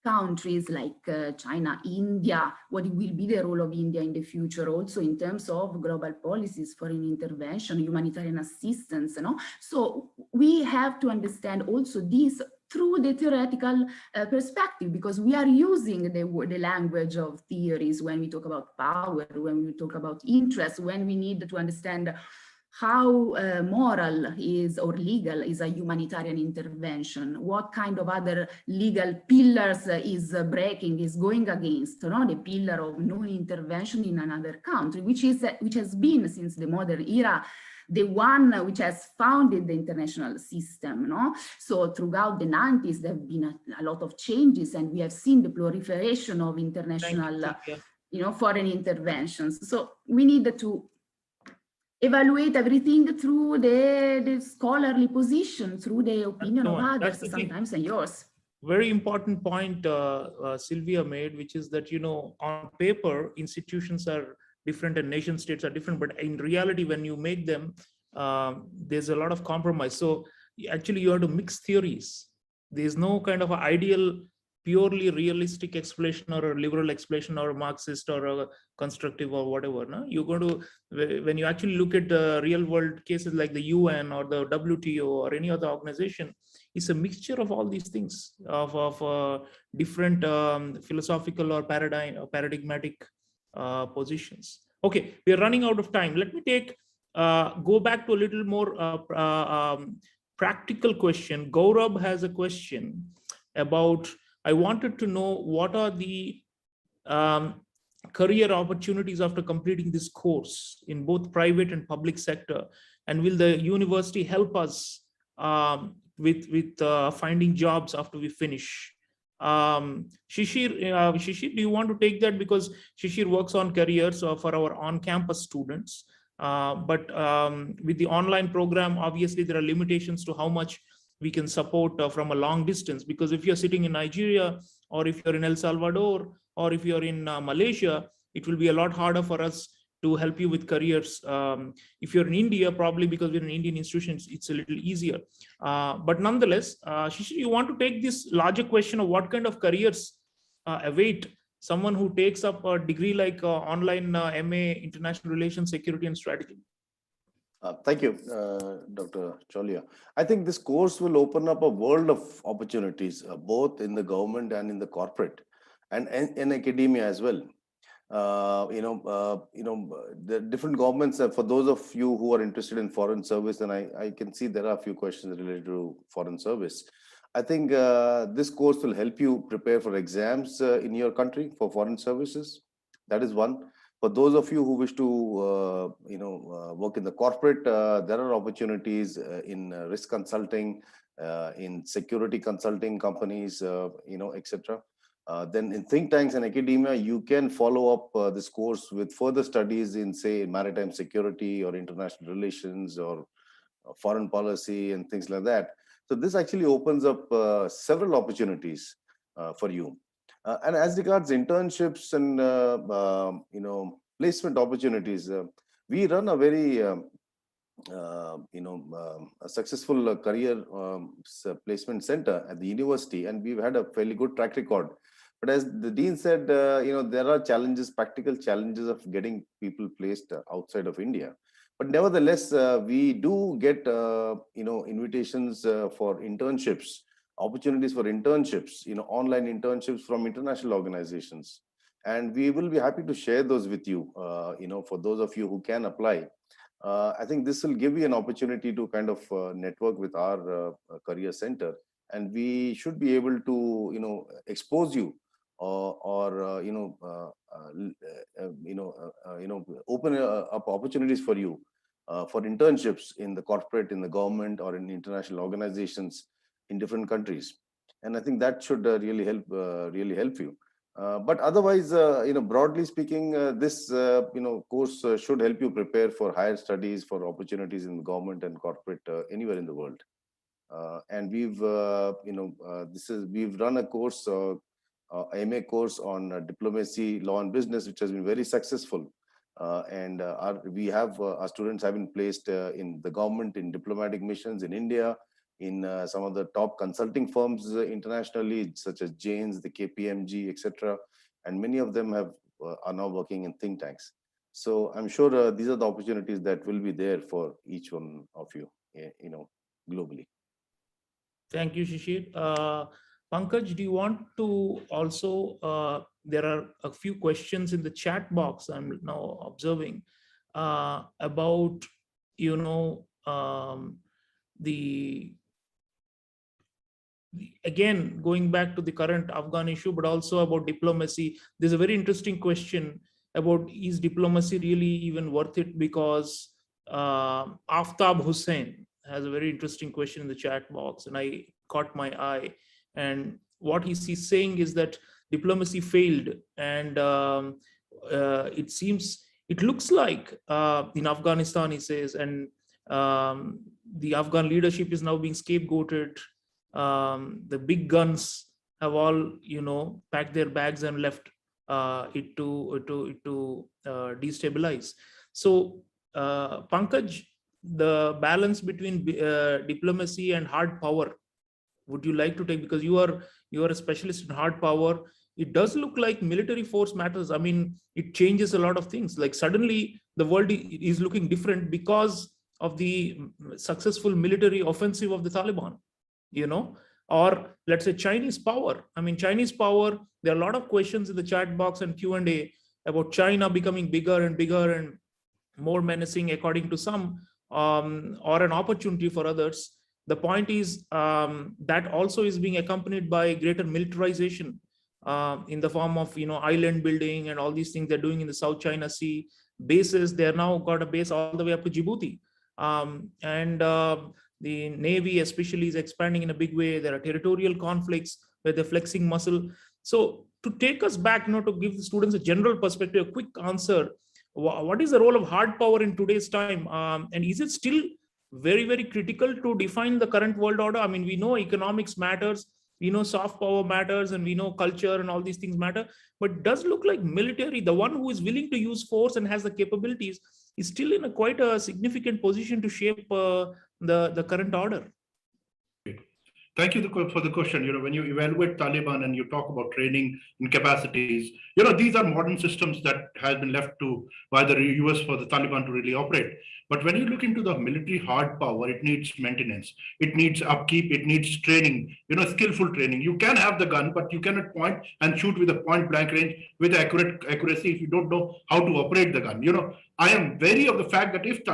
countries like China, India? What will be the role of India in the future, also in terms of global policies, foreign intervention, humanitarian assistance, So we have to understand also this through the theoretical perspective, because we are using the language of theories when we talk about power, when we talk about interest, when we need to understand how moral is or legal is a humanitarian intervention, what kind of other legal pillars is breaking, is going against, the pillar of non-intervention in another country, which has been since the modern era the one which has founded the international system. So throughout the 90s, there have been a lot of changes, and we have seen the proliferation of international foreign interventions. So we need to evaluate everything through the scholarly position, through the opinion of others, sometimes and yours. very important point Silvia made, which is that, on paper, institutions are different and nation states are different, but in reality, when you make them, there's a lot of compromise. So actually, you have to mix theories. There's no kind of ideal, purely realistic explanation or a liberal explanation or a Marxist or a constructive or whatever. No? You're going to, when you actually look at the real world cases like the UN or the WTO or any other organization, it's a mixture of all these things of different philosophical or paradigmatic positions. Okay, we are running out of time. Let me go back to a little more practical question. Gaurav has a question about, I wanted to know what are the career opportunities after completing this course in both private and public sector, and will the university help us with finding jobs after we finish? Shishir, do you want to take that, because Shishir works on careers for our on-campus students, but with the online program, obviously there are limitations to how much we can support from a long distance, because if you're sitting in Nigeria, or if you're in El Salvador, or if you're in Malaysia, it will be a lot harder for us to help you with careers. If you're in India, probably because we're an Indian institution, it's a little easier. But nonetheless, Shishir, you want to take this larger question of what kind of careers await someone who takes up a degree like online MA, International Relations, Security and Strategy? Thank you, Dr. Chaulia. I think this course will open up a world of opportunities, both in the government and in the corporate, and in academia as well. The different governments, for those of you who are interested in foreign service, and I can see there are a few questions related to foreign service. I think this course will help you prepare for exams in your country for foreign services. That is one. For those of you who wish to, work in the corporate, there are opportunities in risk consulting, in security consulting companies, etc. Then in think tanks and academia, you can follow up this course with further studies in, say, maritime security or international relations or foreign policy and things like that. So this actually opens up several opportunities for you. And as regards internships and placement opportunities, we run a very a successful career placement center at the university, and we've had a fairly good track record. But as the dean said, there are challenges, practical challenges of getting people placed outside of India. But nevertheless, we do get invitations for internships, opportunities for internships, online internships from international organizations. And we will be happy to share those with you, for those of you who can apply. I think this will give you an opportunity to kind of network with our career center, and we should be able to, expose you open up opportunities for you for internships in the corporate, in the government, or in international organizations in different countries. And I think that should really help you. But otherwise, broadly speaking, this course should help you prepare for higher studies, for opportunities in government and corporate anywhere in the world. And we've run a course, MA course on diplomacy, law, and business, which has been very successful. And our students have been placed in the government, in diplomatic missions in India, in some of the top consulting firms internationally, such as Janes, the KPMG, etc. And many of them are now working in think tanks. So I'm sure these are the opportunities that will be there for each one of you, globally. Thank you, Shishir. Pankaj, do you want to also, there are a few questions in the chat box I'm now observing about, again, going back to the current Afghan issue, but also about diplomacy. There's a very interesting question about, is diplomacy really even worth it? Because Aftab Hussain has a very interesting question in the chat box, and I caught my eye. And what he's saying is that diplomacy failed, and it looks like in Afghanistan, he says, and the Afghan leadership is now being scapegoated. The big guns have all, packed their bags and left it to destabilize. So, Pankaj, the balance between diplomacy and hard power, would you like to take, because you are a specialist in hard power? It does look like military force matters. I mean, it changes a lot of things. Like suddenly the world is looking different because of the successful military offensive of the Taliban, or let's say Chinese power. I mean, Chinese power, there are a lot of questions in the chat box and Q&A about China becoming bigger and bigger and more menacing according to some, or an opportunity for others. The point is, that also is being accompanied by greater militarization, in the form of island building and all these things they're doing in the South China Sea bases. They're now got a base all the way up to Djibouti, and the Navy especially is expanding in a big way. There are territorial conflicts where they're flexing muscle. So to take us back, to give the students a general perspective, a quick answer, what is the role of hard power in today's time, and is it still very, very critical to define the current world order? I mean, we know economics matters, we know soft power matters, and we know culture and all these things matter, but it does look like military, the one who is willing to use force and has the capabilities, is still in a quite a significant position to shape the current order. Thank you for the question. When you evaluate Taliban and you talk about training and capacities, these are modern systems that has been left to by the US for the Taliban to really operate. But when you look into the military hard power, it needs maintenance, it needs upkeep, it needs training, skillful training. You can have the gun, but you cannot point and shoot with a point blank range with accuracy if you don't know how to operate the gun. I am wary of the fact that if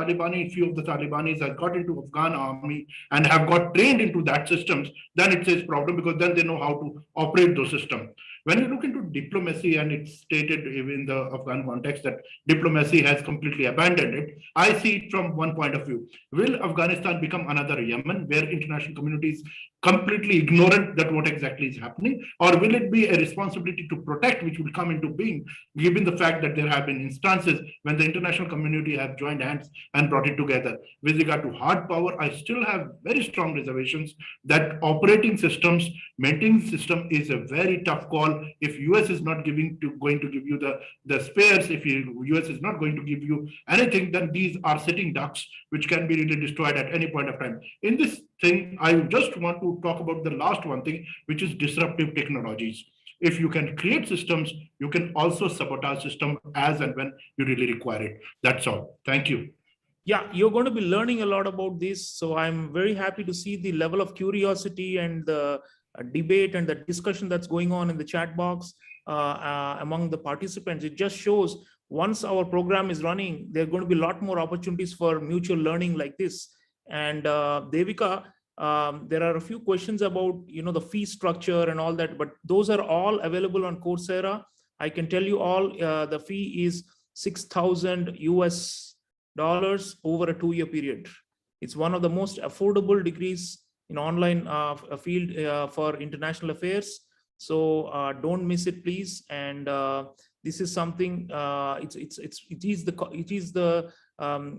few of the Talibanis have got into Afghan army and have got trained into that systems, then it's a problem, because then they know how to operate those systems. When you look into diplomacy, and it's stated in the Afghan context that diplomacy has completely abandoned it, I see it from one point of view. Will Afghanistan become another Yemen, where international communities completely ignorant that what exactly is happening, or will it be a responsibility to protect which will come into being, given the fact that there have been instances when the international community have joined hands and brought it together? With regard to hard power, I still have very strong reservations that operating systems, maintaining system is a very tough call. If US is not going to give you the spares, if US is not going to give you anything, then these are sitting ducks which can be really destroyed at any point of time. In this thing, I just want to talk about the last one thing, which is disruptive technologies. If you can create systems, you can also sabotage system as and when you really require it. That's all. Thank you. Yeah, you're going to be learning a lot about this. So I'm very happy to see the level of curiosity and the debate and the discussion that's going on in the chat box among the participants. It just shows once our program is running, there are going to be a lot more opportunities for mutual learning like this. And Devika, there are a few questions about the fee structure and all that, but those are all available on Coursera. I can tell you all, the fee is $6,000 US over a 2-year period. It's one of the most affordable degrees in online field for international affairs. So don't miss it, please. And this is something. It is the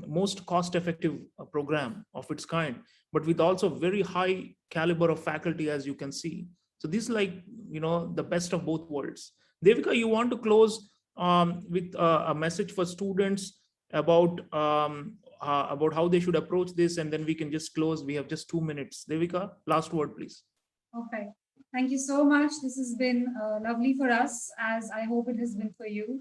most cost-effective program of its kind, but with also very high caliber of faculty, as you can see. So this is like the best of both worlds. Devika, you want to close with a message for students about how they should approach this, and then we can just close. We have just 2 minutes. Devika, last word, please. Okay. Thank you so much. This has been lovely for us, as I hope it has been for you.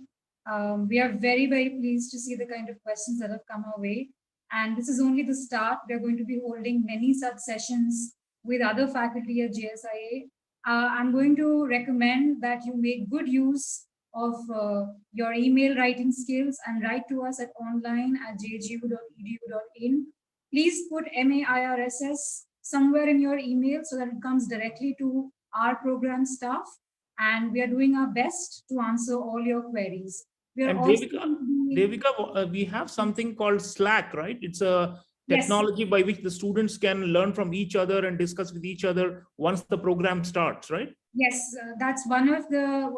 We are very, very pleased to see the kind of questions that have come our way. And this is only the start. We are going to be holding many such sessions with other faculty at JSIA. I'm going to recommend that you make good use of your email writing skills and write to us at online@jgu.edu.in. Please put MAIRSS somewhere in your email so that it comes directly to our program staff, and we are doing our best to answer all your queries. We are also Devika, we have something called Slack, right? It's a technology by which the students can learn from each other and discuss with each other once the program starts, right? Yes, that's one of the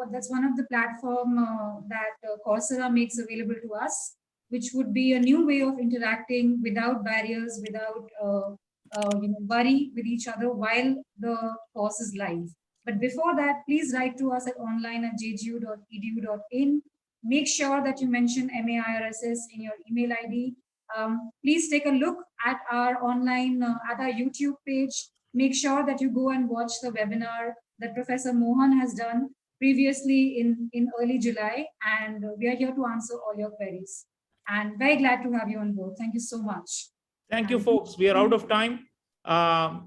platform that Coursera makes available to us, which would be a new way of interacting without barriers, without worry with each other while the course is live. But before that, please write to us at online@jgu.edu.in. Make sure that you mention MAIRSS in your email ID. Please take a look at our online, at our YouTube page. Make sure that you go and watch the webinar that Professor Mohan has done previously in early July, and we are here to answer all your queries. And very glad to have you on board. Thank you so much. Thank you, folks. We are out of time.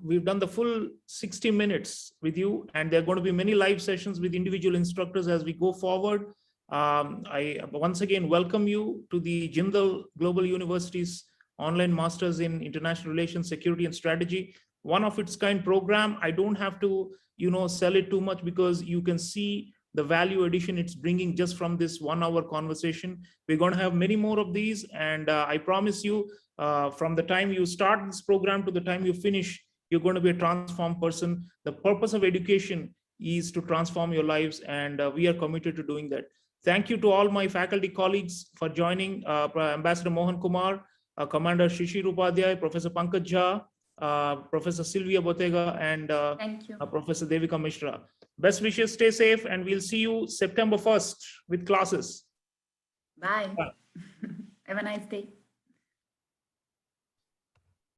We've done the full 60 minutes with you, and there are going to be many live sessions with individual instructors as we go forward. I once again welcome you to the Jindal Global University's online Masters in International Relations, Security and Strategy. One of its kind program. I don't have to, sell it too much because you can see the value addition it's bringing just from this 1 hour conversation. We're going to have many more of these, and I promise you, from the time you start this program to the time you finish, you're going to be a transformed person. The purpose of education is to transform your lives, and we are committed to doing that. Thank you to all my faculty colleagues for joining, Ambassador Mohan Kumar, Commander Shishir Upadhyaya, Professor Pankaj, Professor Silvia Bottega, and Professor Devika Misra. Best wishes, stay safe, and we'll see you September 1st with classes. Bye. Have a nice day.